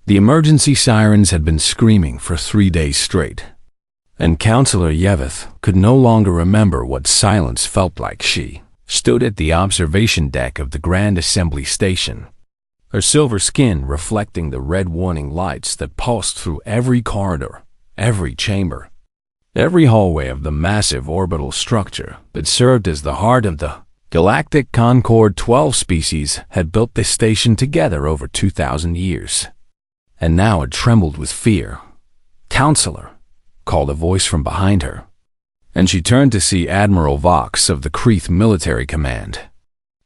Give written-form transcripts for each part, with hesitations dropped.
The emergency sirens had been screaming for 3 days straight, and Counselor Yeveth could no longer remember what silence felt like. She stood at the observation deck of the Grand Assembly Station, her silver skin reflecting the red warning lights that pulsed through every corridor, every chamber, every hallway of the massive orbital structure that served as the heart of the Galactic Concord. 12 species had built this station together over 2,000 years, and now it trembled with fear. "Counselor," called a voice from behind her, and she turned to see Admiral Vox of the Kreeth Military Command,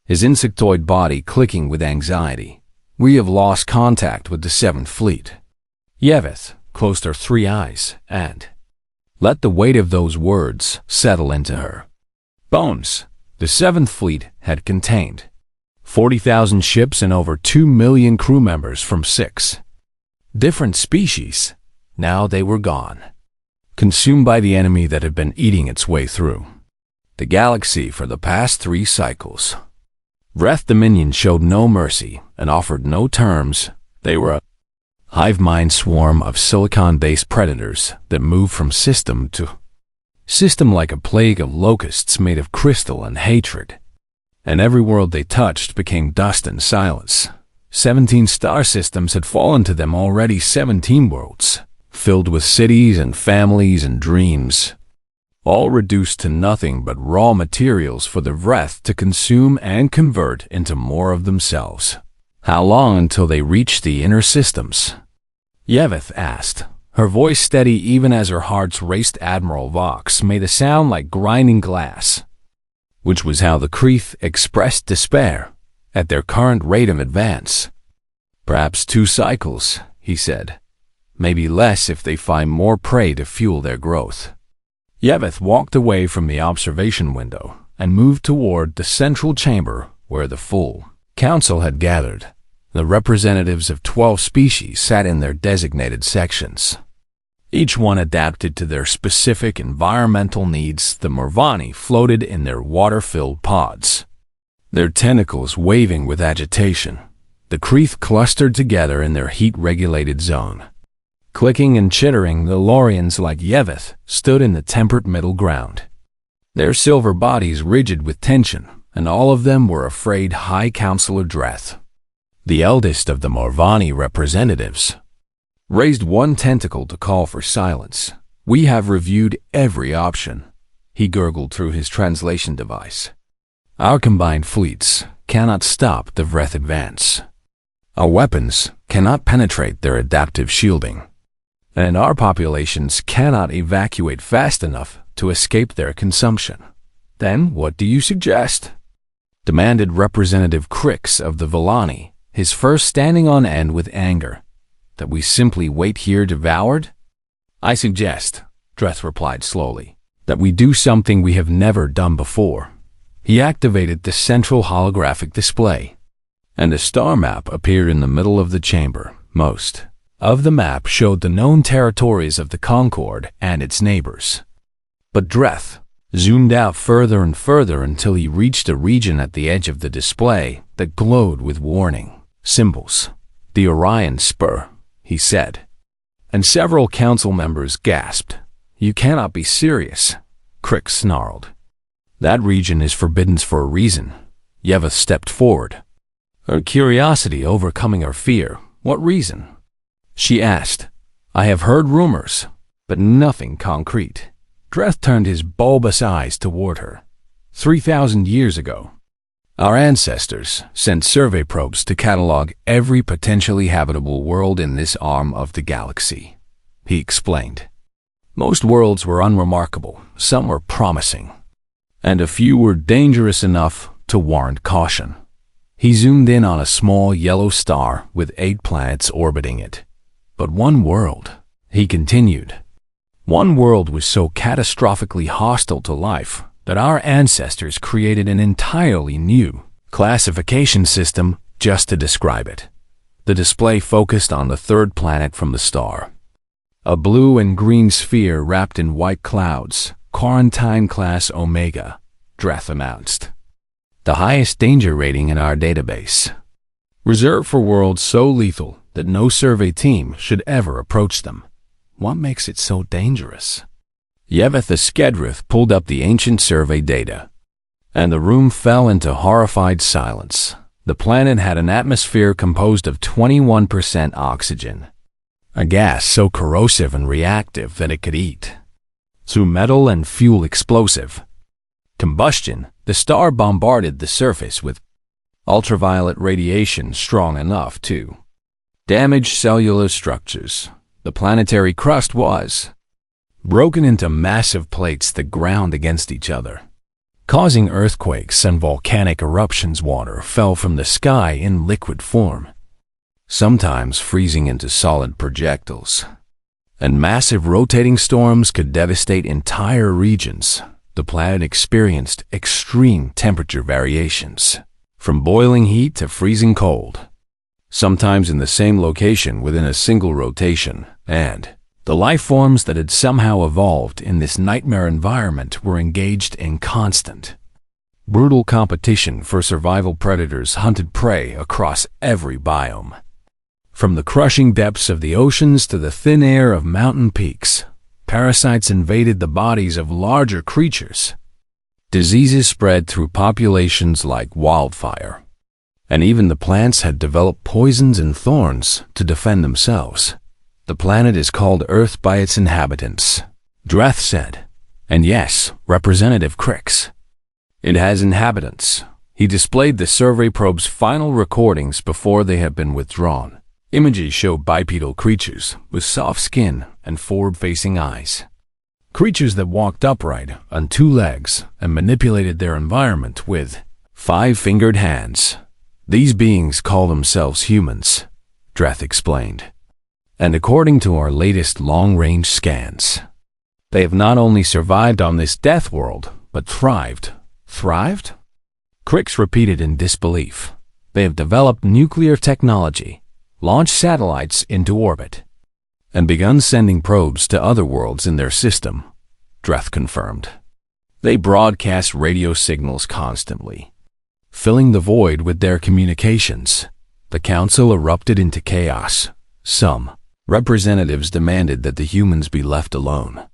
his insectoid body clicking with anxiety. "We have lost contact with the 7th Fleet." Yeveth closed her 3 eyes and let the weight of those words settle into her bones. The 7th Fleet had contained 40,000 ships and over 2 million crew members from 6 different species. Now they were gone, consumed by the enemy that had been eating its way through the galaxy for the past 3 cycles. Vreth Dominion showed no mercy and offered no terms. They were a hive mind swarm of silicon-based predators that moved from system to system like a plague of locusts made of crystal and hatred, and every world they touched became dust and silence. 17 star systems had fallen to them already. 17 worlds, filled with cities and families and dreams, all reduced to nothing but raw materials for the Vreth to consume and convert into more of themselves. How long until they reached the inner systems? Yeveth asked, her voice steady even as her hearts raced. Admiral Vox made a sound like grinding glass, which was how the Kreeth expressed despair at their current rate of advance. "Perhaps 2 cycles," he said. "Maybe less if they find more prey to fuel their growth." Yeveth walked away from the observation window and moved toward the central chamber where the full council had gathered. The representatives of 12 species sat in their designated sections, each one adapted to their specific environmental needs. The Morvani floated in their water-filled pods, their tentacles waving with agitation. The Kreeth clustered together in their heat-regulated zone. Clicking and chittering, the Lorians like Yeveth stood in the temperate middle ground, their silver bodies rigid with tension, and all of them were afraid. High Counselor Dreth, the eldest of the Morvani representatives, raised one tentacle to call for silence. "We have reviewed every option," he gurgled through his translation device. "Our combined fleets cannot stop the Vreth advance. Our weapons cannot penetrate their adaptive shielding, and our populations cannot evacuate fast enough to escape their consumption." "Then what do you suggest?" demanded Representative Crix of the Villani, his fur standing on end with anger. "That we simply wait here devoured?" "I suggest," Dreth replied slowly, "that we do something we have never done before." He activated the central holographic display, and a star map appeared in the middle of the chamber. Most of the map showed the known territories of the Concord and its neighbors, but Dreth zoomed out further and further until he reached a region at the edge of the display that glowed with warning symbols. "The Orion Spur," he said, and several council members gasped. "You cannot be serious," Crix snarled. "That region is forbidden for a reason." Yeveth stepped forward, her curiosity overcoming her fear. "What reason?" she asked. "I have heard rumors, but nothing concrete." Dreth turned his bulbous eyes toward her. 3,000 years ago, our ancestors sent survey probes to catalog every potentially habitable world in this arm of the galaxy, he explained. Most worlds were unremarkable, some were promising, and a few were dangerous enough to warrant caution. He zoomed in on a small yellow star with 8 planets orbiting it. "But one world," he continued, "one world was so catastrophically hostile to life that our ancestors created an entirely new classification system just to describe it." The display focused on the 3rd planet from the star, a blue and green sphere wrapped in white clouds. "Quarantine Class Omega," Dreth announced. "The highest danger rating in our database. Reserved for worlds so lethal that no survey team should ever approach them. What makes it so dangerous? Yeveth the Skedrith pulled up the ancient survey data, and the room fell into horrified silence. The planet had an atmosphere composed of 21% oxygen, a gas so corrosive and reactive that it could eat through metal and fuel explosive combustion. The star bombarded the surface with ultraviolet radiation strong enough to damage cellular structures. The planetary crust was broken into massive plates that ground against each other, causing earthquakes and volcanic eruptions. Water fell from the sky in liquid form, sometimes freezing into solid projectiles, and massive rotating storms could devastate entire regions. The planet experienced extreme temperature variations, from boiling heat to freezing cold, sometimes in the same location within a single rotation, and the life forms that had somehow evolved in this nightmare environment were engaged in constant, brutal competition for survival. Predators hunted prey across every biome, from the crushing depths of the oceans to the thin air of mountain peaks. Parasites invaded the bodies of larger creatures. Diseases spread through populations like wildfire, and even the plants had developed poisons and thorns to defend themselves. The planet is called Earth by its inhabitants, Dreth said. And yes, Representative Crix, it has inhabitants. He displayed the survey probe's final recordings before they had been withdrawn. Images show bipedal creatures with soft skin and forward-facing eyes. Creatures that walked upright on two legs and manipulated their environment with five-fingered hands. These beings call themselves humans, Dreth explained. And according to our latest long-range scans, they have not only survived on this death world, but thrived. Thrived? Crix repeated in disbelief. They have developed nuclear technology, launched satellites into orbit, and begun sending probes to other worlds in their system, Dreth confirmed. They broadcast radio signals constantly, filling the void with their communications. The council erupted into chaos. Some representatives demanded that the humans be left alone,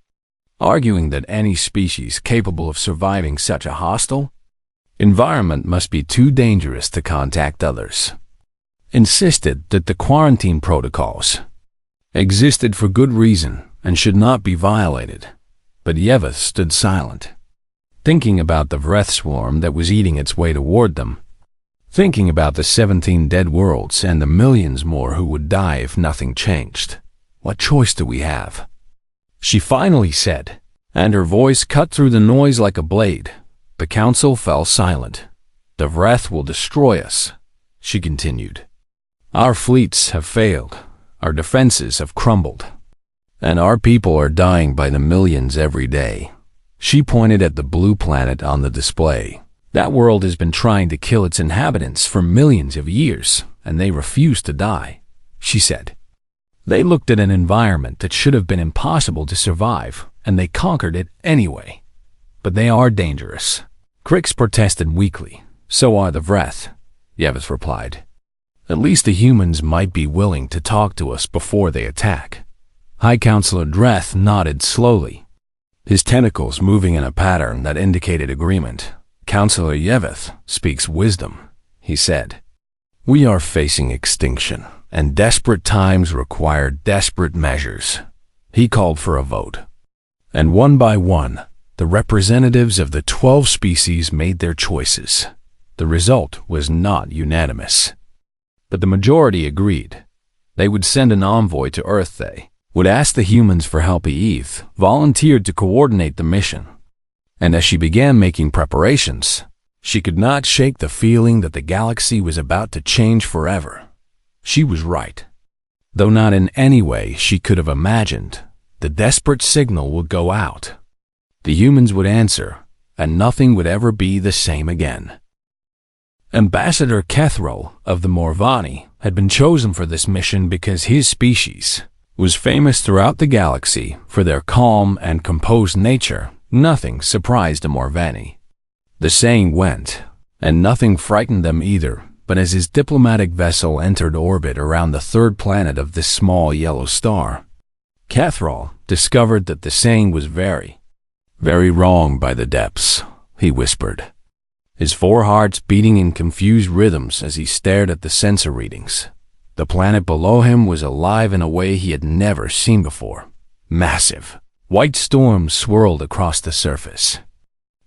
arguing that any species capable of surviving such a hostile environment must be too dangerous to contact others. Insisted that the quarantine protocols existed for good reason and should not be violated. But Yeveth stood silent, thinking about the Vreth swarm that was eating its way toward them, thinking about the 17 dead worlds and the millions more who would die if nothing changed. What choice do we have? She finally said, and her voice cut through the noise like a blade. The council fell silent. The Vreth will destroy us, she continued. Our fleets have failed, our defenses have crumbled, and our people are dying by the millions every day. She pointed at the blue planet on the display. That world has been trying to kill its inhabitants for millions of years, and they refuse to die, she said. They looked at an environment that should have been impossible to survive, and they conquered it anyway. But they are dangerous. Crix protested weakly. So are the Vreth, Yeveth replied. At least the humans might be willing to talk to us before they attack. High Counselor Dreth nodded slowly, his tentacles moving in a pattern that indicated agreement. Counselor Yeveth speaks wisdom, he said. We are facing extinction, and desperate times require desperate measures. He called for a vote. And one by one, the representatives of the 12 species made their choices. The result was not unanimous, but the majority agreed. They would send an envoy to Earth. They would ask the humans for help. Eve volunteered to coordinate the mission. And as she began making preparations, she could not shake the feeling that the galaxy was about to change forever. She was right. Though not in any way she could have imagined, the desperate signal would go out. The humans would answer, and nothing would ever be the same again. Ambassador Kethrol of the Morvani had been chosen for this mission because his species was famous throughout the galaxy for their calm and composed nature. Nothing surprised the Morvani. The saying went, and nothing frightened them either, but as his diplomatic vessel entered orbit around the third planet of this small yellow star, Cathrall discovered that the saying was very, very wrong by the depths, he whispered, his four hearts beating in confused rhythms as he stared at the sensor readings. The planet below him was alive in a way he had never seen before. Massive, white storms swirled across the surface,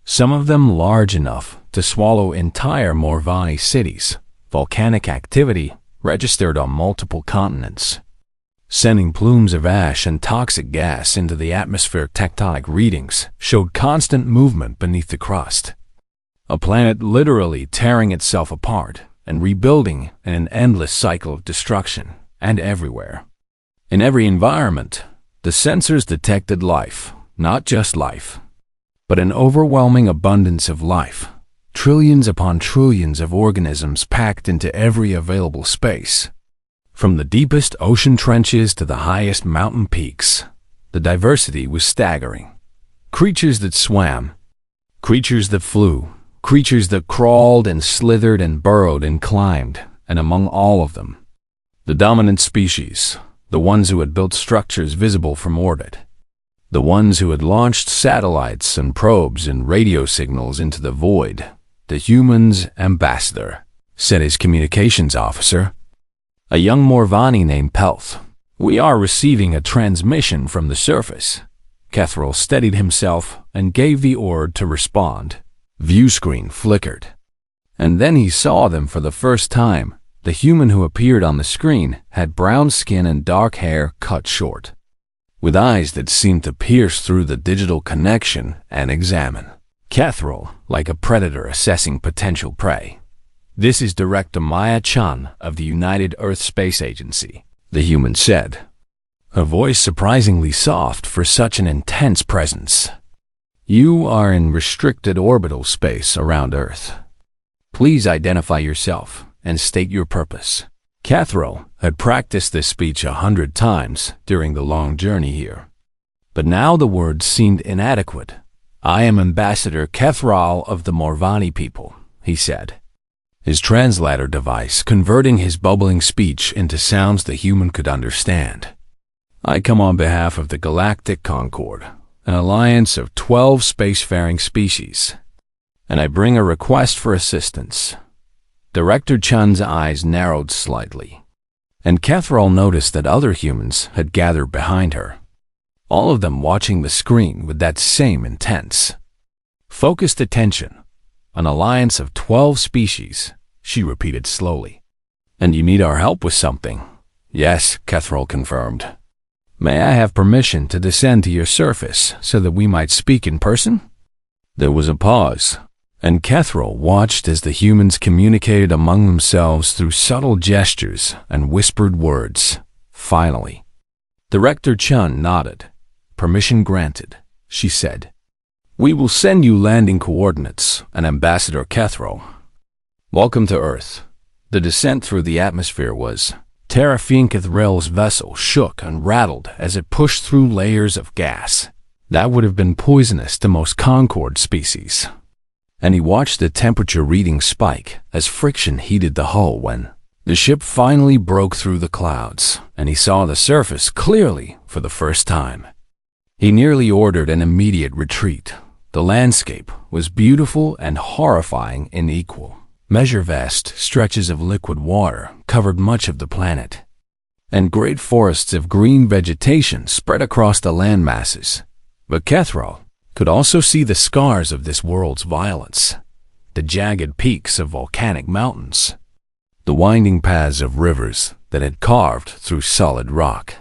some of them large enough to swallow entire Morvani cities. Volcanic activity registered on multiple continents, sending plumes of ash and toxic gas into the atmosphere. Tectonic readings showed constant movement beneath the crust, a planet literally tearing itself apart and rebuilding in an endless cycle of destruction. And everywhere, in every environment, the sensors detected life, not just life, but an overwhelming abundance of life. Trillions upon trillions of organisms packed into every available space. From the deepest ocean trenches to the highest mountain peaks, the diversity was staggering. Creatures that swam, creatures that flew, creatures that crawled and slithered and burrowed and climbed, and among all of them, the dominant species, the ones who had built structures visible from orbit, the ones who had launched satellites and probes and radio signals into the void. The human's ambassador, said his communications officer, a young Morvani named Pelth. We are receiving a transmission from the surface. Cathrall steadied himself and gave the order to respond. View screen flickered, and then he saw them for the first time. The human who appeared on the screen had brown skin and dark hair cut short, with eyes that seemed to pierce through the digital connection and examine Cathrall like a predator assessing potential prey. This is Director Maya Chan of the United Earth Space Agency, the human said, her voice surprisingly soft for such an intense presence. You are in restricted orbital space around Earth. Please identify yourself and state your purpose. Cathrall had practiced this speech 100 times during the long journey here, but now the words seemed inadequate. I am Ambassador Cathrall of the Morvani people, he said, his translator device converting his bubbling speech into sounds the human could understand. I come on behalf of the Galactic Concord, an alliance of 12 spacefaring species, and I bring a request for assistance. Director Chan's eyes narrowed slightly, and Cathrall noticed that other humans had gathered behind her, all of them watching the screen with that same intense, focused attention. An alliance of 12 species, she repeated slowly. And you need our help with something? Yes, Cathrall confirmed. May I have permission to descend to your surface so that we might speak in person? There was a pause, and Cathrall watched as the humans communicated among themselves through subtle gestures and whispered words. Finally, Director Chan nodded. Permission granted, she said. We will send you landing coordinates, and Ambassador Cathrall. Welcome to Earth. The descent through the atmosphere was. Terrafian Cathrall's vessel shook and rattled as it pushed through layers of gas that would have been poisonous to most Concord species. And he watched the temperature reading spike as friction heated the hull when the ship finally broke through the clouds, and he saw the surface clearly for the first time. He nearly ordered an immediate retreat. The landscape was beautiful and horrifying in equal measure. Vast stretches of liquid water covered much of the planet, and great forests of green vegetation spread across the land masses. But Cathrall could also see the scars of this world's violence, the jagged peaks of volcanic mountains, the winding paths of rivers that had carved through solid rock,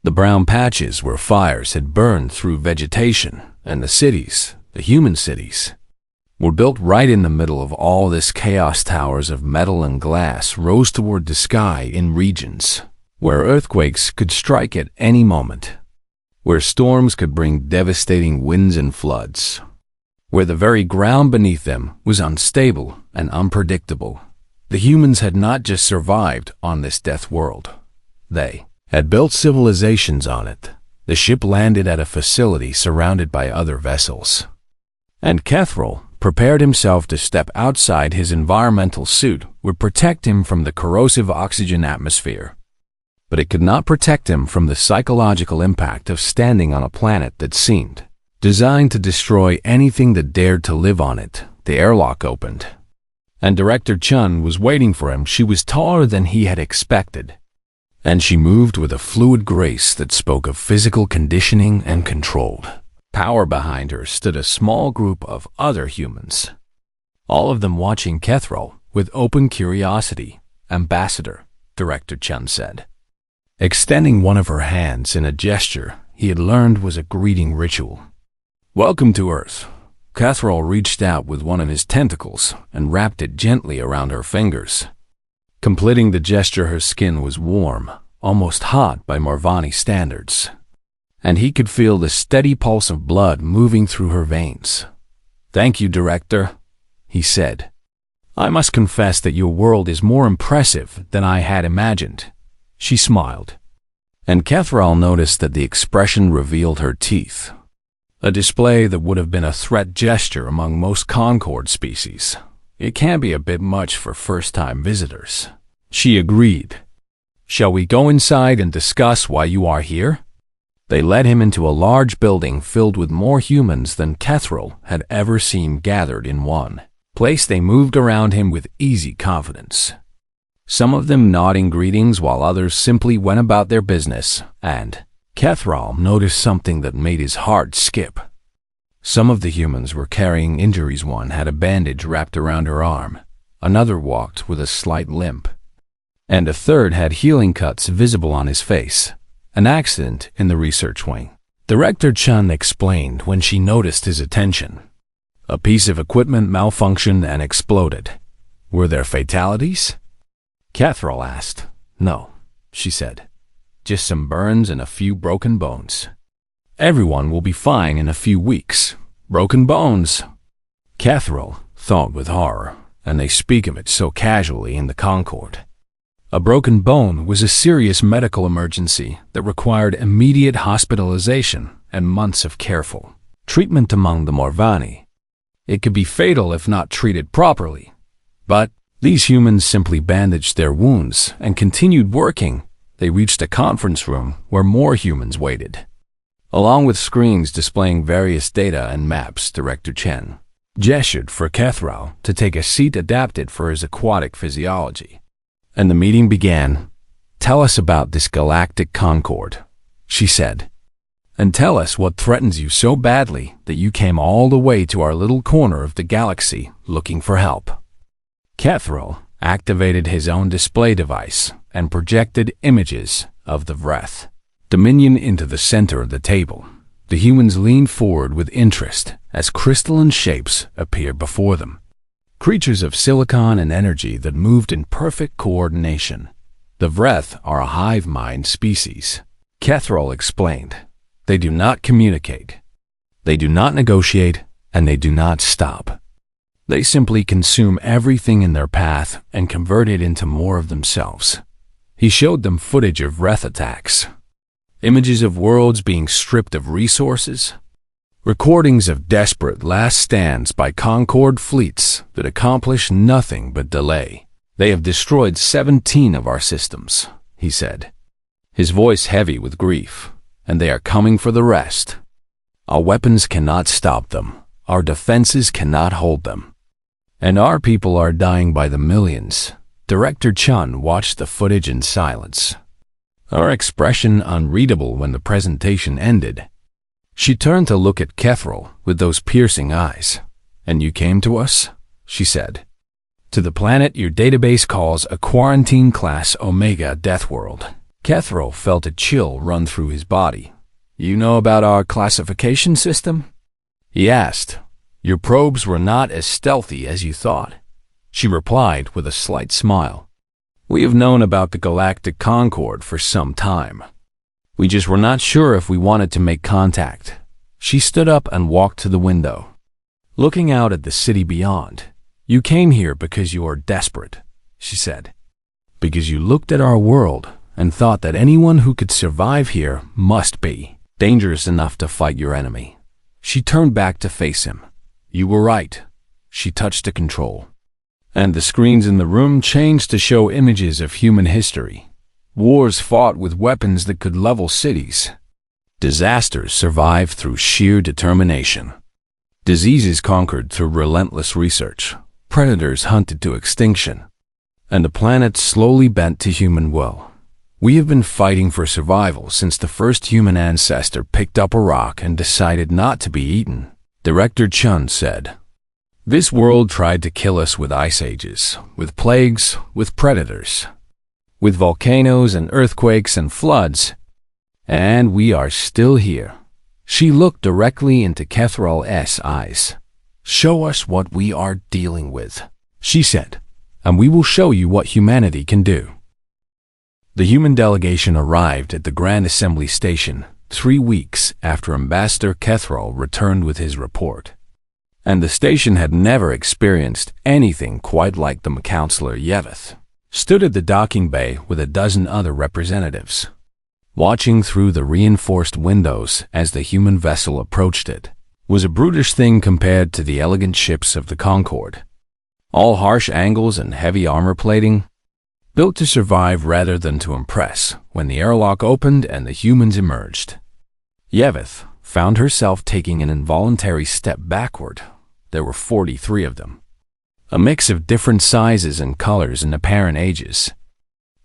the brown patches where fires had burned through vegetation, and the cities, the human cities, were built right in the middle of all this chaos. Towers of metal and glass rose toward the sky in regions where earthquakes could strike at any moment, where storms could bring devastating winds and floods, where the very ground beneath them was unstable and unpredictable. The humans had not just survived on this death world. They had built civilizations on it. The ship landed at a facility surrounded by other vessels, and Cathrall prepared himself to step outside his environmental suit would protect him from the corrosive oxygen atmosphere. But it could not protect him from the psychological impact of standing on a planet that seemed designed to destroy anything that dared to live on it. The airlock opened, and Director Chun was waiting for him. She was taller than he had expected, and she moved with a fluid grace that spoke of physical conditioning and controlled power. Behind her stood a small group of other humans, all of them watching Kethral with open curiosity. "Ambassador," Director Chun said, extending one of her hands in a gesture he had learned was a greeting ritual. "Welcome to Earth." Kethral reached out with one of his tentacles and wrapped it gently around her fingers. Completing the gesture, her skin was warm, almost hot by Marvani standards, and he could feel the steady pulse of blood moving through her veins. "Thank you, Director," he said. "I must confess that your world is more impressive than I had imagined." She smiled, and Kethral noticed that the expression revealed her teeth, a display that would have been a threat gesture among most Concord species. "It can be a bit much for first-time visitors," she agreed. "Shall we go inside and discuss why you are here?" They led him into a large building filled with more humans than Kethral had ever seen gathered in one place. They moved around him with easy confidence, some of them nodding greetings while others simply went about their business, and Kethral noticed something that made his heart skip. Some of the humans were carrying injuries. One had a bandage wrapped around her arm, another walked with a slight limp, and a third had healing cuts visible on his face. "An accident in the research wing," Director Chun explained when she noticed his attention. "A piece of equipment malfunctioned and exploded." "Were there fatalities?" Kethral asked. "No," she said. "Just some burns and a few broken bones. Everyone will be fine in a few weeks." "Broken bones," Kethral thought with horror, and they speak of it so casually in the Concord. A broken bone was a serious medical emergency that required immediate hospitalization and months of careful treatment among the Marvani. It could be fatal if not treated properly. But these humans simply bandaged their wounds and continued working. They reached a conference room where more humans waited, along with screens displaying various data and maps. Director Chen gestured for Kethral to take a seat adapted for his aquatic physiology, and the meeting began. "Tell us about this galactic Concord," she said, "and tell us what threatens you so badly that you came all the way to our little corner of the galaxy looking for help." Kethral activated his own display device and projected images of the Vreth Dominion into the center of the table. The humans leaned forward with interest as crystalline shapes appeared before them, creatures of silicon and energy that moved in perfect coordination. "The Vreth are a hive mind species," Kethral explained. "They do not communicate, they do not negotiate, and they do not stop. They simply consume everything in their path and convert it into more of themselves." He showed them footage of Vreth attacks, images of worlds being stripped of resources, recordings of desperate last stands by Concord fleets that accomplish nothing but delay. "They have destroyed 17 of our systems," he said, his voice heavy with grief, "and they are coming for the rest. Our weapons cannot stop them, our defenses cannot hold them, and our people are dying by the millions." Director Chun watched the footage in silence, her expression unreadable. When the presentation ended, she turned to look at Kethral with those piercing eyes. "And you came to us," she said, "to the planet your database calls a quarantine class Omega Death World." Kethral felt a chill run through his body. "You know about our classification system?" he asked. "Your probes were not as stealthy as you thought," she replied with a slight smile. "We have known about the Galactic Concord for some time. We just were not sure if we wanted to make contact." She stood up and walked to the window, looking out at the city beyond. "You came here because you are desperate," she said. "Because you looked at our world and thought that anyone who could survive here must be dangerous enough to fight your enemy." She turned back to face him. "You were right. She touched a control, and the screens in the room changed to show images of human history. Wars fought with weapons that could level cities. Disasters survived through sheer determination. Diseases conquered through relentless research. Predators hunted to extinction. And the planet slowly bent to human will. We have been fighting for survival since the first human ancestor picked up a rock and decided not to be eaten, Director Chun said. This world tried to kill us with ice ages, with plagues, with predators, with volcanoes and earthquakes and floods. And we are still here. She looked directly into Kethral's eyes. Show us what we are dealing with, she said, and we will show you what humanity can do. The human delegation arrived at the Grand Assembly Station 3 weeks after Ambassador Kethral returned with his report. And the station had never experienced anything quite like them. Counselor Yeveth stood at the docking bay with a dozen other representatives, watching through the reinforced windows as the human vessel approached. It was a brutish thing compared to the elegant ships of the Concorde. All harsh angles and heavy armor plating, built to survive rather than to impress. When the airlock opened and the humans emerged, Yeveth found herself taking an involuntary step backward. There were 43 of them, a mix of different sizes and colors and apparent ages.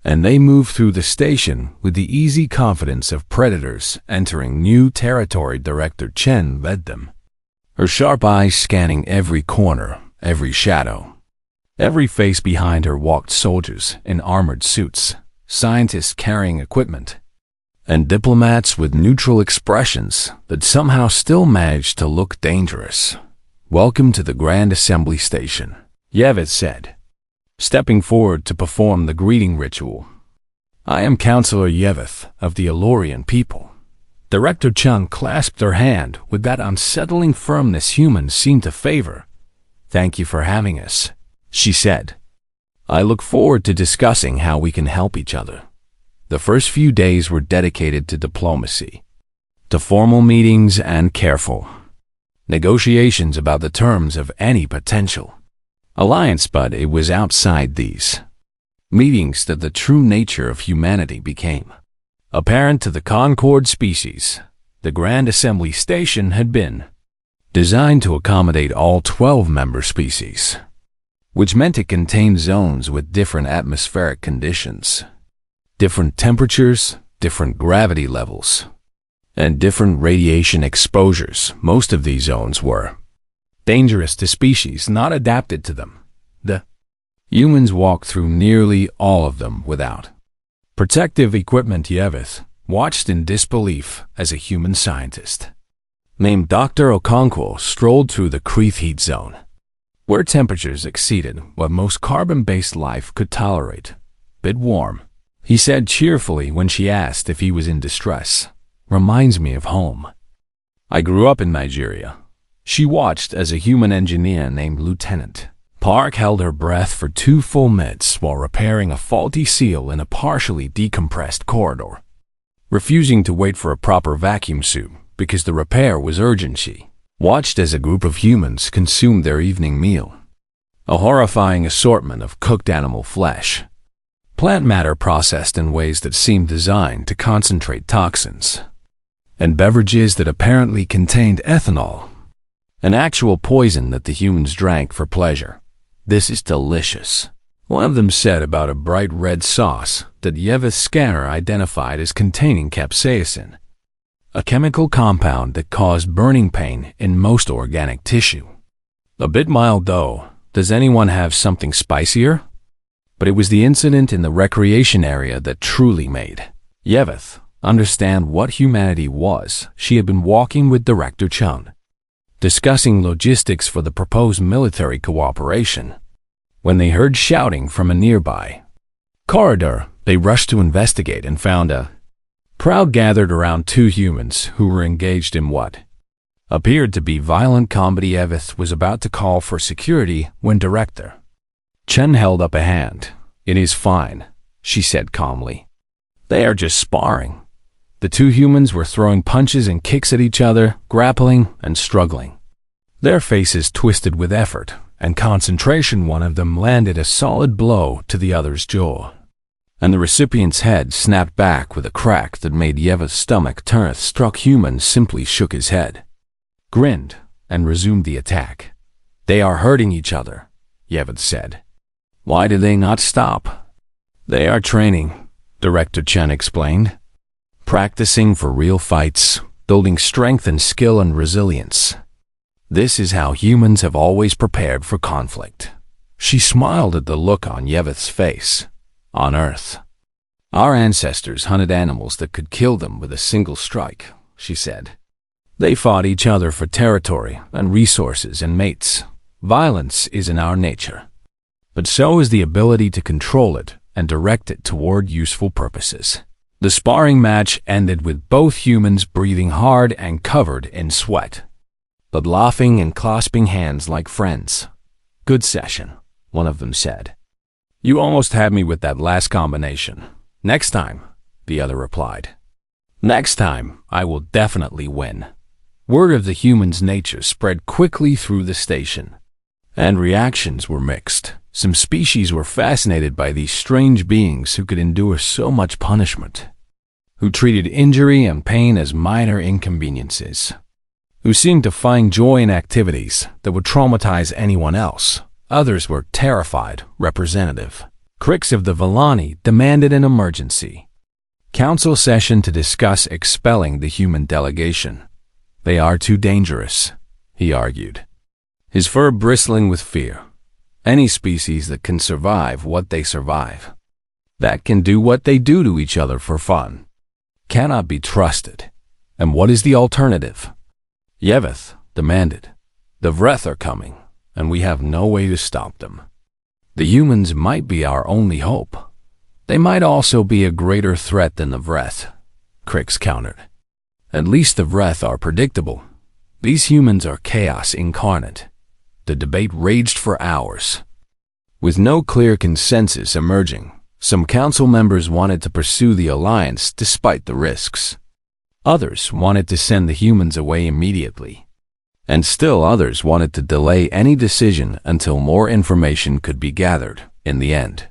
And they moved through the station with the easy confidence of predators entering new territory. Director Chen led them, her sharp eyes scanning every corner, every shadow. Every face behind her walked soldiers in armored suits, scientists carrying equipment, and diplomats with neutral expressions that somehow still managed to look dangerous. Welcome to the Grand Assembly Station, Yeveth said, stepping forward to perform the greeting ritual. I am Counselor Yeveth of the Elorian people. Director Chung clasped her hand with that unsettling firmness humans seem to favor. Thank you for having us, she said. I look forward to discussing how we can help each other. The first few days were dedicated to diplomacy, to formal meetings and careful negotiations about the terms of any potential alliance, but it was outside these meetings that the true nature of humanity became apparent to the Concorde species. The Grand Assembly Station had been designed to accommodate all 12 member species, which meant it contained zones with different atmospheric conditions, different temperatures, different gravity levels, and different radiation exposures. Most of these zones were dangerous to species not adapted to them. The humans walked through nearly all of them without protective equipment. Yeveth watched in disbelief as a human scientist named Dr. Okonkwo strolled through the Kreeth heat zone, where temperatures exceeded what most carbon-based life could tolerate. Bit warm, he said cheerfully when she asked if he was in distress. Reminds me of home. I grew up in Nigeria. She watched as a human engineer named Lieutenant Park held her breath for 2 full minutes while repairing a faulty seal in a partially decompressed corridor, refusing to wait for a proper vacuum suit because the repair was urgent. She watched as a group of humans consumed their evening meal, a horrifying assortment of cooked animal flesh, plant matter processed in ways that seemed designed to concentrate toxins, and beverages that apparently contained ethanol, an actual poison that the humans drank for pleasure. This is delicious, one of them said about a bright red sauce that Yeveth's scanner identified as containing capsaicin, a chemical compound that caused burning pain in most organic tissue. A bit mild though. Does anyone have something spicier? But it was the incident in the recreation area that truly made Yeveth understand what humanity was. She had been walking with Director Chung, discussing logistics for the proposed military cooperation, when they heard shouting from a nearby corridor. They rushed to investigate and found a crowd gathered around 2 humans who were engaged in what appeared to be violent comedy. Yeveth was about to call for security when Director Chen held up a hand. It is fine, she said calmly. They are just sparring. The 2 humans were throwing punches and kicks at each other, grappling and struggling, their faces twisted with effort. and concentration, one of them landed a solid blow to the other's jaw, and the recipient's head snapped back with a crack that made Yeveth's stomach turn. Struck human simply shook his head, grinned, and resumed the attack. "They are hurting each other," Yeveth said. "Why do they not stop?" "They are training," Director Chen explained. "Practicing for real fights, building strength and skill and resilience. This is how humans have always prepared for conflict." She smiled at the look on Yeveth's face. "On Earth, our ancestors hunted animals that could kill them with a single strike," she said. "They fought each other for territory and resources and mates. Violence is in our nature, but so is the ability to control it and direct it toward useful purposes." The sparring match ended with both humans breathing hard and covered in sweat, but laughing and clasping hands like friends. "Good session," one of them said. "You almost had me with that last combination. Next time," the other replied. "Next time, I will definitely win." Word of the human's nature spread quickly through the station, and reactions were mixed. Some species were fascinated by these strange beings who could endure so much punishment, who treated injury and pain as minor inconveniences, who seemed to find joy in activities that would traumatize anyone else. Others were terrified. Representative Crix of the Villani demanded an emergency council session to discuss expelling the human delegation. "They are too dangerous," he argued, his fur bristling with fear. "Any species that can survive what they survive, that can do what they do to each other for fun, cannot be trusted. And what is the alternative?" Yeveth demanded. "The Vreth are coming, and we have no way to stop them. The humans might be our only hope. They might also be a greater threat than the Vreth," Crix countered. "At least the Vreth are predictable. These humans are chaos incarnate." The debate raged for hours, with no clear consensus emerging. Some council members wanted to pursue the alliance despite the risks. Others wanted to send the humans away immediately. And still others wanted to delay any decision until more information could be gathered. In the end,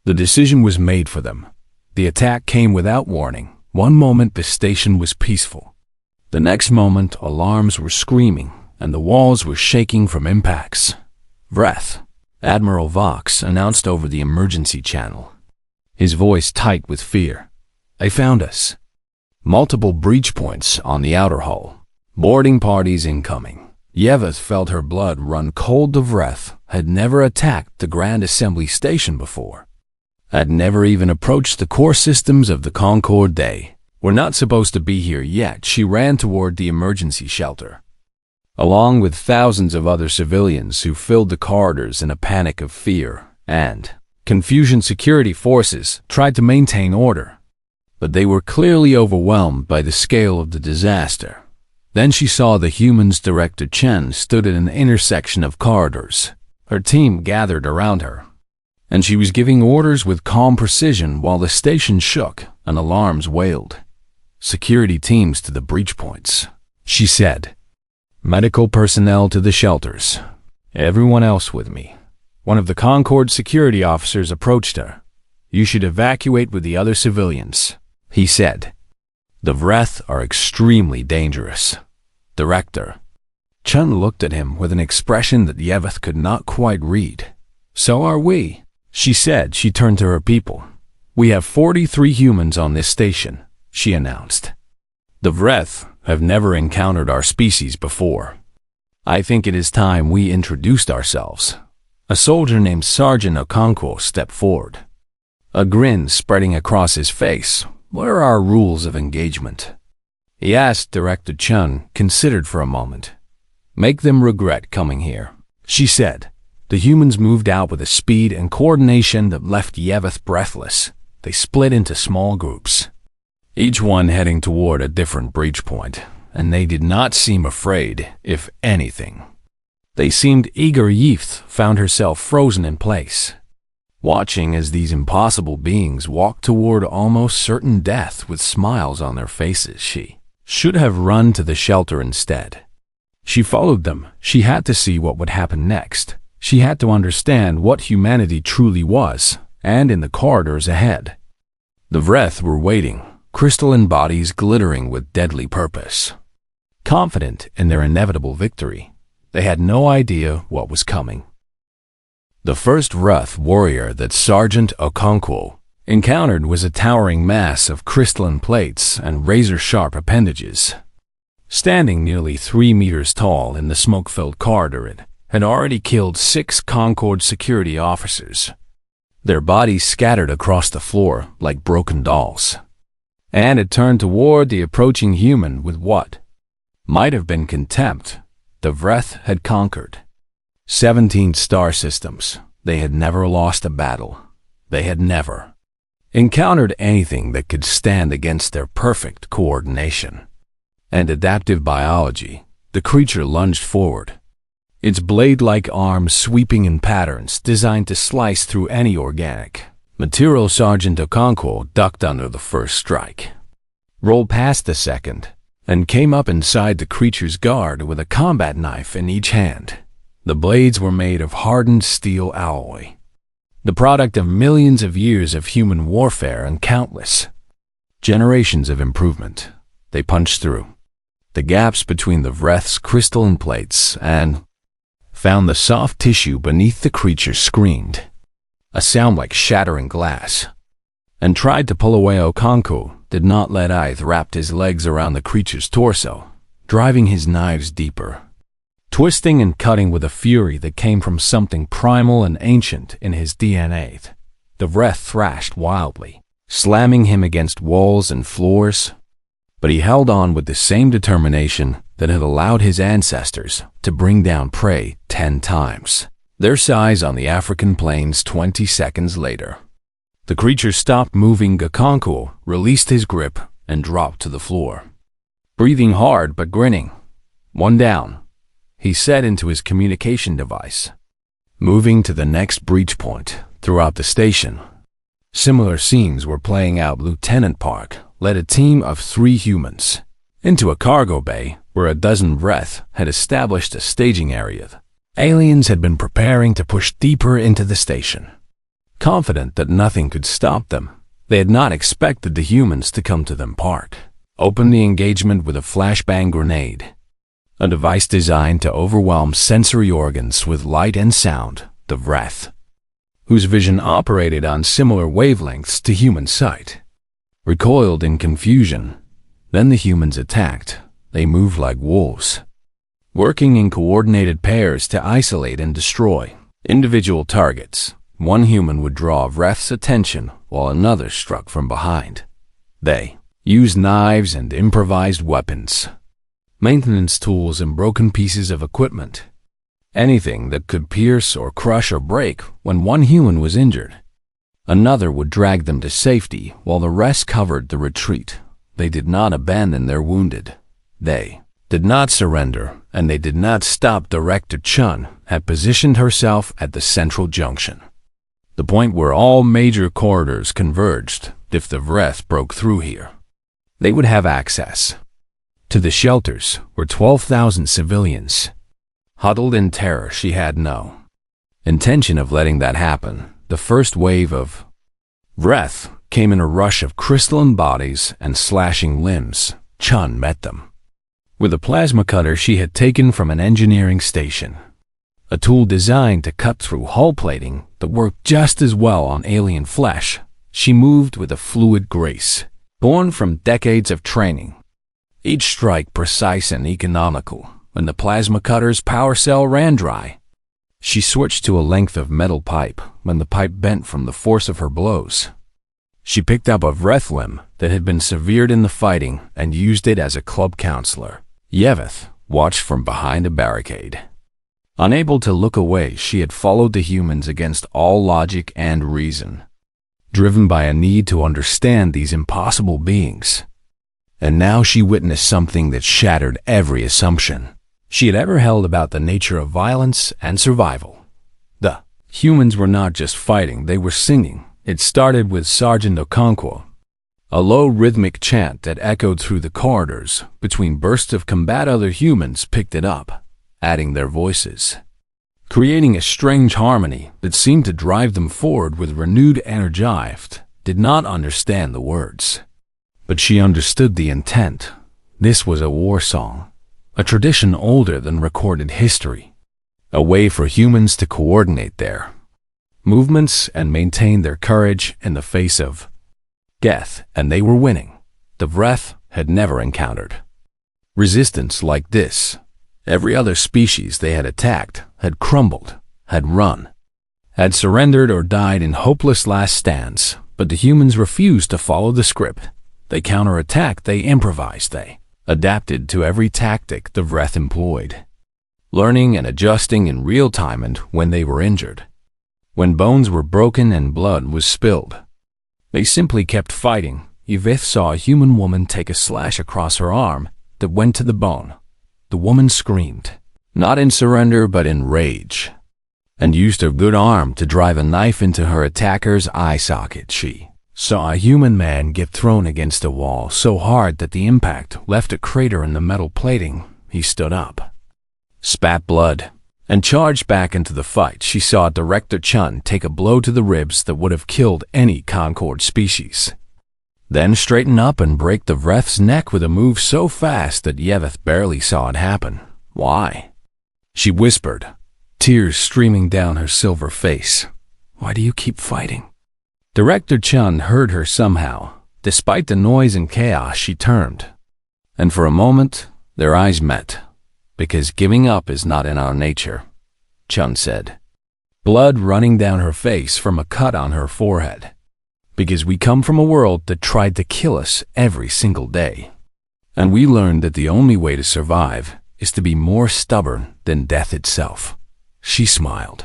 the decision was made for them. The attack came without warning. One moment the station was peaceful. The next moment alarms were screaming and the walls were shaking from impacts. "Vreth," Admiral Vox announced over the emergency channel, his voice tight with fear. "They found us. Multiple breach points on the outer hull. Boarding parties incoming." Yeveth felt her blood run cold. The Vreth had never attacked the Grand Assembly Station before, had never even approached the core systems of the Concord. "They were not supposed to be here yet." She ran toward the emergency shelter, along with thousands of other civilians who filled the corridors in a panic of fear and confusion. Security forces tried to maintain order, but they were clearly overwhelmed by the scale of the disaster. Then she saw the humans. Director Chen stood at an intersection of corridors. Her team gathered around her, and she was giving orders with calm precision while the station shook and alarms wailed. "Security teams to the breach points," she said. "Medical personnel to the shelters. Everyone else with me." One of the Concord security officers approached her. "You should evacuate with the other civilians," he said. "The Vreth are extremely dangerous." Director Chen looked at him with an expression that Yeveth could not quite read. "So are we," she said. She turned to her people. "We have 43 humans on this station," she announced. "The Vreth have never encountered our species before. I think it is time we introduced ourselves." A soldier named Sergeant Okonkwo stepped forward, a grin spreading across his face. "What are our rules of engagement?" he asked. Director Chen considered for a moment. "Make them regret coming here," she said. The humans moved out with a speed and coordination that left Yeveth breathless. They split into small groups, each one heading toward a different breach point, and they did not seem afraid. If anything, they seemed eager. Yeveth found herself frozen in place, watching as these impossible beings walked toward almost certain death with smiles on their faces. She should have run to the shelter instead. She followed them. She had to see what would happen next. She had to understand what humanity truly was, and in the corridors ahead, the Vreth were waiting, crystalline bodies glittering with deadly purpose. Confident in their inevitable victory, they had no idea what was coming. The first Vreth warrior that Sergeant Okonkwo encountered was a towering mass of crystalline plates and razor-sharp appendages. Standing nearly 3 meters tall in the smoke-filled corridor, it had already killed 6 Concord security officers, their bodies scattered across the floor like broken dolls. And it turned toward the approaching human with what might have been contempt. The Vreth had conquered 17 star systems. They had never lost a battle. They had never encountered anything that could stand against their perfect coordination and adaptive biology. The creature lunged forward, its blade-like arms sweeping in patterns designed to slice through any organic material. Sergeant Okonkwo ducked under the first strike, rolled past the second, and came up inside the creature's guard with a combat knife in each hand. The blades were made of hardened steel alloy, the product of millions of years of human warfare and countless generations of improvement. They punched through the gaps between the Vreth's crystalline plates and found the soft tissue beneath. The creature screamed, a sound like shattering glass, and tried to pull away. Okonkwo did not let Ith wrapped his legs around the creature's torso, driving his knives deeper, twisting and cutting with a fury that came from something primal and ancient in his DNA. The Vreth thrashed wildly, slamming him against walls and floors, but he held on with the same determination that had allowed his ancestors to bring down prey 10 times their size on the African plains. 20 seconds later, the creature stopped moving. Okonkwo released his grip and dropped to the floor, breathing hard but grinning. "One down," he said into his communication device. Moving to the next breach point. Throughout the station, similar scenes were playing out. Lieutenant Park led a team of 3 humans into a cargo bay where a dozen Vreth had established a staging area. Aliens had been preparing to push deeper into the station. Confident that nothing could stop them, they had not expected the humans to come to them. Park opened the engagement with a flashbang grenade, a device designed to overwhelm sensory organs with light and sound. The Vreth, whose vision operated on similar wavelengths to human sight, recoiled in confusion. Then the humans attacked. They moved like wolves, working in coordinated pairs to isolate and destroy individual targets. One human would draw Vreth's attention while another struck from behind. They used knives and improvised weapons, maintenance tools and broken pieces of equipment, anything that could pierce or crush or break. When one human was injured, another would drag them to safety while the rest covered the retreat. They did not abandon their wounded. They did not surrender, and they did not stop. Director Chun had positioned herself at the central junction, the point where all major corridors converged. If the Vreth broke through here, they would have access to the shelters where 12,000 civilians huddled in terror. She had no intention of letting that happen. The first wave of Vreth came in a rush of crystalline bodies and slashing limbs. Chun met them with a plasma cutter she had taken from an engineering station, a tool designed to cut through hull plating that worked just as well on alien flesh. She moved with a fluid grace, born from decades of training, each strike precise and economical. When the plasma cutter's power cell ran dry, she switched to a length of metal pipe. When the pipe bent from the force of her blows, she picked up a Vreth limb that had been severed in the fighting and used it as a club counselor. Yeveth watched from behind a barricade. Unable to look away, she had followed the humans against all logic and reason, driven by a need to understand these impossible beings. And now she witnessed something that shattered every assumption she had ever held about the nature of violence and survival. The humans were not just fighting, they were singing. It started with Sergeant Okonkwo, a low rhythmic chant that echoed through the corridors. Between bursts of combat, other humans picked it up, adding their voices. creating a strange harmony that seemed to drive them forward with renewed energy. Yeveth did not understand the words, but she understood the intent. This was a war song, a tradition older than recorded history, a way for humans to coordinate their movements and maintain their courage in the face of death, and they were winning. The Vreth had never encountered resistance like this. Every other species they had attacked had crumbled, had run, had surrendered or died in hopeless last stands, but the humans refused to follow the script. They counterattacked, they improvised, they adapted to every tactic the Vreth employed, learning and adjusting in real time. And when they were injured, when bones were broken and blood was spilled, they simply kept fighting. Yeveth saw a human woman take a slash across her arm that went to the bone. The woman screamed, not in surrender but in rage, and used her good arm to drive a knife into her attacker's eye socket. She saw a human man get thrown against a wall so hard that the impact left a crater in the metal plating. He stood up, spat blood, and charged back into the fight. She saw Director Chun take a blow to the ribs that would have killed any Concord species, then straighten up and break the Vreth's neck with a move so fast that Yeveth barely saw it happen. "Why?" she whispered, tears streaming down her silver face. "Why do you keep fighting?" Director Chun heard her somehow. Despite the noise and chaos, she turned, and for a moment their eyes met. "Because giving up is not in our nature," Chun said, blood running down her face from a cut on her forehead. "Because we come from a world that tried to kill us every single day. And we learned that the only way to survive is to be more stubborn than death itself." She smiled,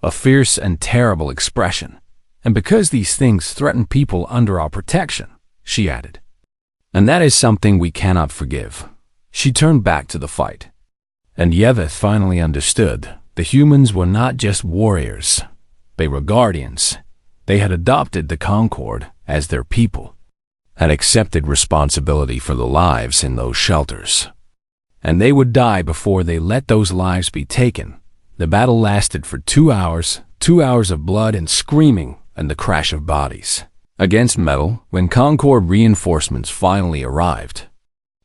a fierce and terrible expression. "And because these things threaten people under our protection," she added. "And that is something we cannot forgive." She turned back to the fight. And Yeveth finally understood. The humans were not just warriors. They were guardians. They had adopted the Concord as their people, had accepted responsibility for the lives in those shelters. And they would die before they let those lives be taken. The battle lasted for 2 hours, 2 hours of blood and screaming and the crash of bodies against metal. When Concord reinforcements finally arrived,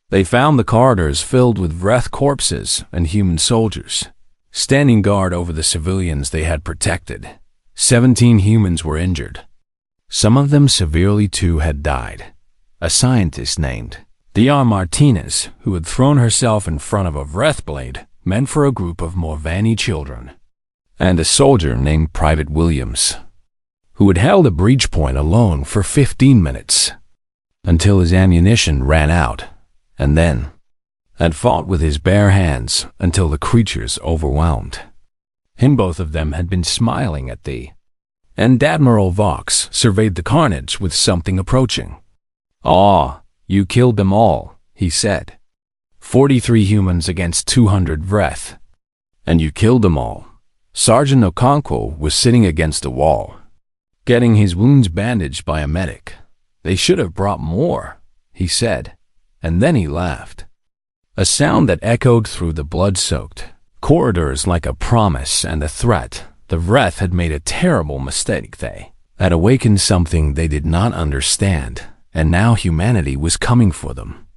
they found the corridors filled with Vreth corpses and human soldiers, standing guard over the civilians they had protected. 17 humans were injured. Some of them severely too had died. A scientist named Dr. Martinez, who had thrown herself in front of a Vreth blade meant for a group of Morvani children, and a soldier named Private Williams, who had held a breach point alone for 15 minutes until his ammunition ran out, and then had fought with his bare hands until the creatures overwhelmed him. Both of them had been smiling at the and Admiral Vox surveyed the carnage with something approaching. "Ah, you killed them all," he said. 43 humans against 200 Vreth. "And you killed them all." Sergeant Okonkwo was sitting against a wall, getting his wounds bandaged by a medic. "They should have brought more," he said, and then he laughed, a sound that echoed through the blood-soaked corridors like a promise and a threat. The Vreth had made a terrible mistake. They had awakened something they did not understand, and now humanity was coming for them.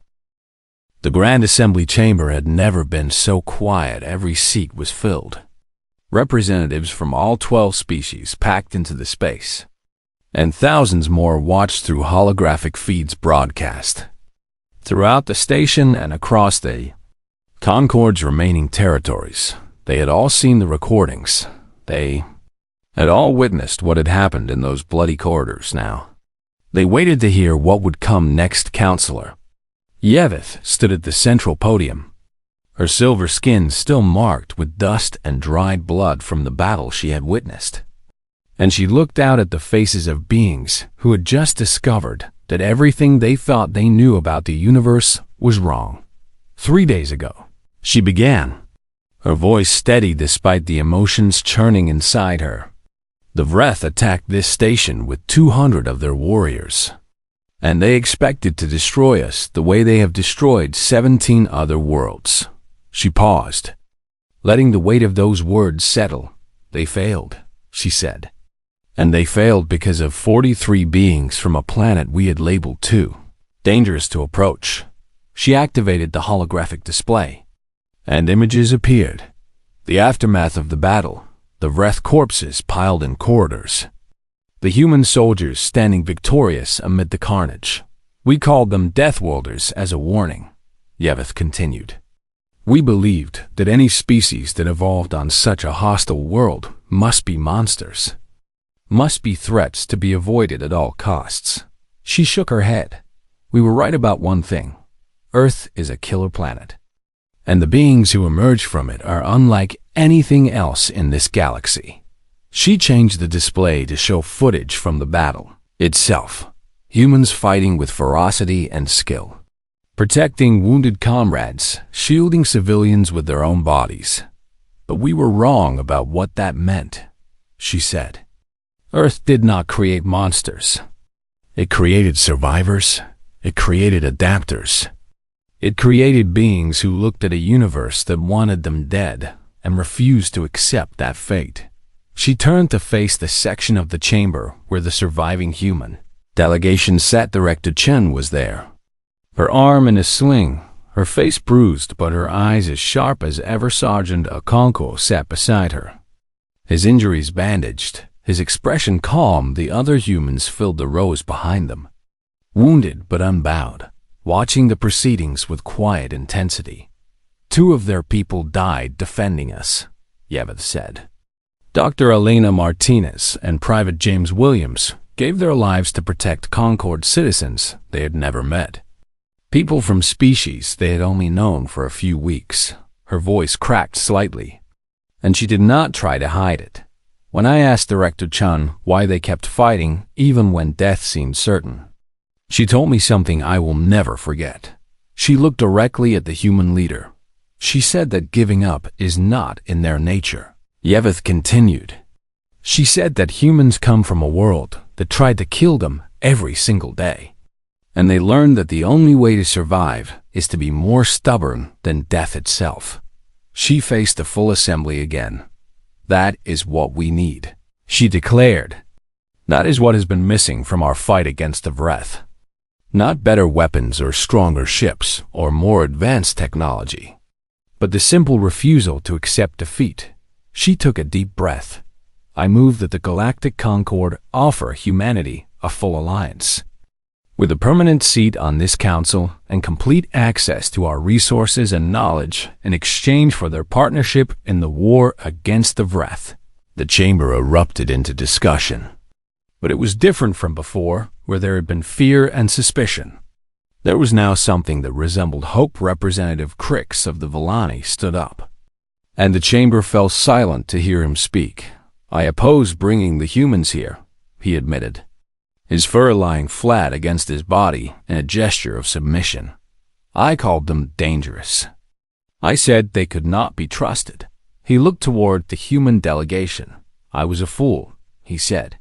The Grand Assembly Chamber had never been so quiet. Every seat was filled. Representatives from all 12 species packed into the space, and thousands more watched through holographic feeds broadcast throughout the station and across the Concord's remaining territories. They had all seen the recordings. They had all witnessed what had happened in those bloody corridors. Now they waited to hear what would come next. Counselor Yeveth stood at the central podium, her silver skin still marked with dust and dried blood from the battle she had witnessed. And she looked out at the faces of beings who had just discovered that everything they thought they knew about the universe was wrong. 3 days ago, she began, her voice steady despite the emotions churning inside her. The Vreth attacked this station with 200 of their warriors, and they expected to destroy us the way they have destroyed 17 other worlds. She paused, Letting the weight of those words settle, "They failed," she said. "And they failed because of 43 beings from a planet we had labeled too dangerous to approach." She activated the holographic display, and images appeared. The aftermath of the battle, the Vreth corpses piled in corridors, the human soldiers standing victorious amid the carnage. "We called them Death Worlders as a warning," Yeveth continued. "We believed that any species that evolved on such a hostile world must be monsters, must be threats to be avoided at all costs." She shook her head. "We were right about one thing. Earth is a killer planet, and the beings who emerge from it are unlike anything else in this galaxy." She changed the display to show footage from the battle itself. Humans fighting with ferocity and skill, protecting wounded comrades, shielding civilians with their own bodies. "But we were wrong about what that meant," she said. "Earth did not create monsters. It created survivors. It created adapters. It created beings who looked at a universe that wanted them dead and refused to accept that fate." She turned to face the section of the chamber where the surviving human delegation sat. Director Chen was there, her arm in a sling, her face bruised but her eyes as sharp as ever. Sergeant Akonko sat beside her, his injuries bandaged, his expression calm. The other humans filled the rows behind them, wounded but unbowed, watching the proceedings with quiet intensity. "2 of their people died defending us," Yeveth said. "Dr. Elena Martinez and Private James Williams gave their lives to protect Concord citizens they had never met, people from species they had only known for a few weeks." Her voice cracked slightly, and she did not try to hide it. "When I asked Director Chen why they kept fighting even when death seemed certain, she told me something I will never forget." She looked directly at the human leader. "She said that giving up is not in their nature." Yeveth continued. "She said that humans come from a world that tried to kill them every single day, and they learned that the only way to survive is to be more stubborn than death itself." She faced the full assembly again. "That is what we need," she declared. "That is what has been missing from our fight against the Vreth. Not better weapons or stronger ships or more advanced technology, but the simple refusal to accept defeat." She took a deep breath. "I move that the Galactic Concord offer humanity a full alliance, with a permanent seat on this council and complete access to our resources and knowledge in exchange for their partnership in the war against the Vreth." The chamber erupted into discussion. But it was different from before, where there had been fear and suspicion. There was now something that resembled hope. Representative Crix of the Villani stood up, and the chamber fell silent to hear him speak. "I oppose bringing the humans here," he admitted, his fur lying flat against his body in a gesture of submission. "I called them dangerous. I said they could not be trusted." He looked toward the human delegation. "I was a fool," he said.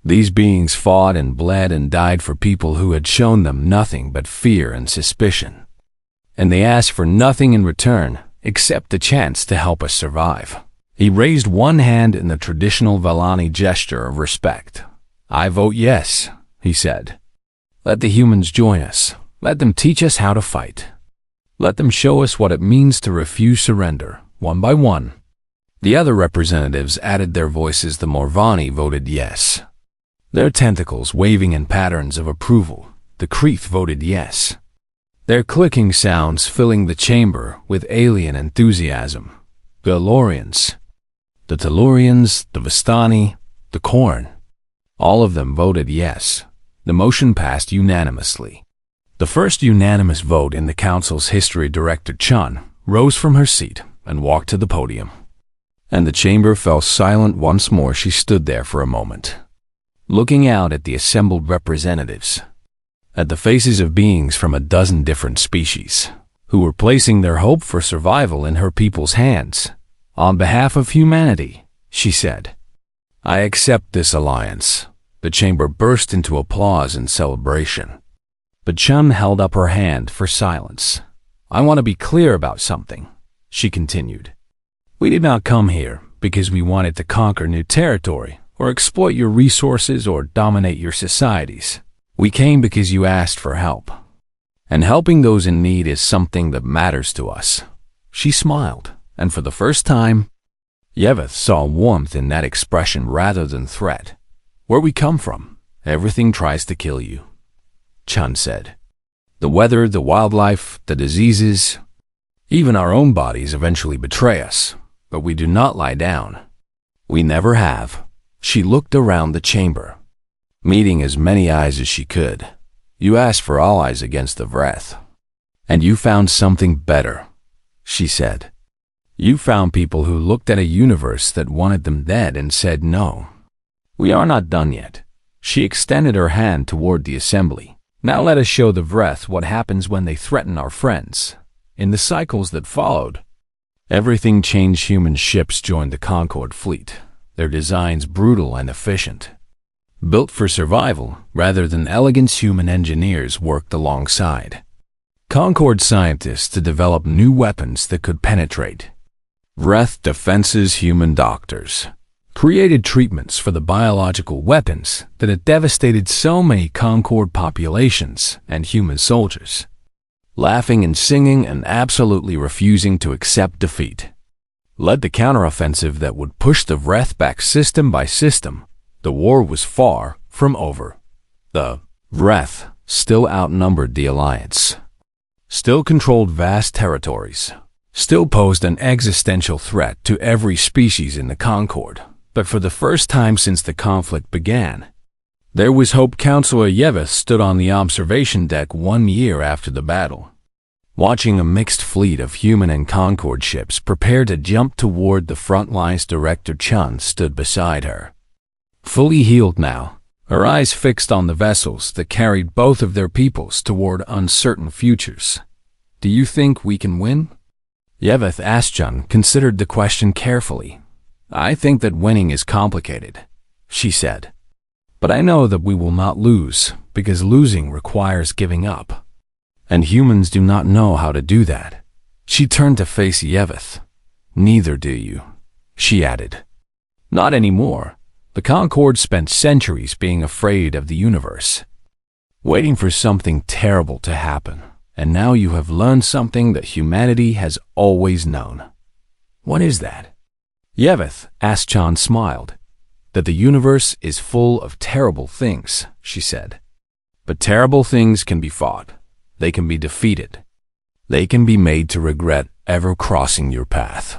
"These beings fought and bled and died for people who had shown them nothing but fear and suspicion. And they asked for nothing in return except the chance to help us survive." He raised one hand in the traditional Villani gesture of respect. "I vote yes," he said. "Let the humans join us. Let them teach us how to fight. Let them show us what it means to refuse surrender, one by one." The other representatives added their voices. The Morvani voted yes, their tentacles waving in patterns of approval. The Kreeth voted yes, their clicking sounds filling the chamber with alien enthusiasm. The Alorians, the Tellurians, the Vistani, the Korn, all of them voted yes. The motion passed unanimously. The first unanimous vote in the council's history. Director Chun rose from her seat and walked to the podium, and the chamber fell silent once more. She stood there for a moment, looking out at the assembled representatives, at the faces of beings from a dozen different species, who were placing their hope for survival in her people's hands. "On behalf of humanity," she said, "I accept this alliance." The chamber burst into applause and celebration. But Chun held up her hand for silence. "I want to be clear about something," she continued. We did not come here because we wanted to conquer new territory, or exploit your resources, or dominate your societies. We came because you asked for help. And helping those in need is something that matters to us." She smiled, and for the first time, Yeveth saw warmth in that expression rather than threat. "Where we come from, everything tries to kill you," Chun said. "The weather, the wildlife, the diseases, even our own bodies eventually betray us, but we do not lie down. We never have." She looked around the chamber, meeting as many eyes as she could. "You asked for all eyes against the Vreth, and you found something better," she said. "You found people who looked at a universe that wanted them dead and said no. We are not done yet." She extended her hand toward the assembly. "Now let us show the Vreth what happens when they threaten our friends." In the cycles that followed, everything changed. Human ships joined the Concord fleet, their designs brutal and efficient. Built for survival rather than elegance, human engineers worked alongside Concord scientists to develop new weapons that could penetrate Vreth defenses. Human doctors created treatments for the biological weapons that had devastated so many Concord populations, and human soldiers, laughing and singing and absolutely refusing to accept defeat, led the counteroffensive that would push the Vreth back system by system. The war was far from over. The Vreth still outnumbered the Alliance, still controlled vast territories, still posed an existential threat to every species in the Concord. But for the first time since the conflict began, there was hope. Counselor Yeveth stood on the observation deck 1 year after the battle, watching a mixed fleet of human and Concord ships prepare to jump toward the front lines. Director Chun stood beside her, fully healed now, her eyes fixed on the vessels that carried both of their peoples toward uncertain futures. "Do you think we can win?" Yeveth asked. Chun considered the question carefully. "I think that winning is complicated," she said. "But I know that we will not lose, because losing requires giving up. And humans do not know how to do that." She turned to face Yeveth. "Neither do you," she added. "Not anymore. The Concord spent centuries being afraid of the universe, waiting for something terrible to happen. And now you have learned something that humanity has always known." "What is that?" Yeveth asked. Chun smiled. "That the universe is full of terrible things," she said. "But terrible things can be fought. They can be defeated. They can be made to regret ever crossing your path.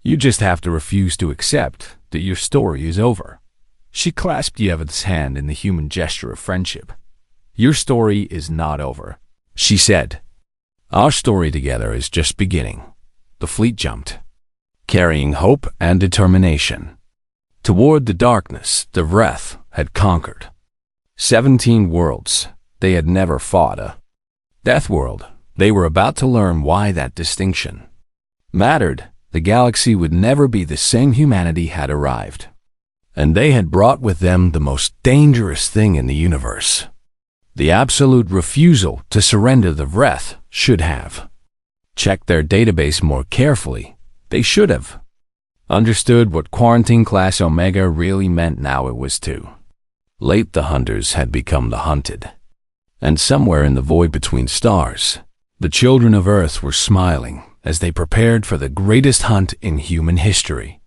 You just have to refuse to accept that your story is over." She clasped Yeveth's hand in the human gesture of friendship. "Your story is not over," she said. "Our story together is just beginning." The fleet jumped, carrying hope and determination, toward the darkness the Vreth had conquered. 17 worlds. They had never fought a death world. They were about to learn why that distinction mattered. The galaxy would never be the same. Humanity had arrived, and they had brought with them the most dangerous thing in the universe. The absolute refusal to surrender. The Vreth should have checked their database more carefully. They should have understood what Quarantine Class Omega really meant. Now it was too late. The hunters had become the hunted. And somewhere in the void between stars, the children of Earth were smiling as they prepared for the greatest hunt in human history.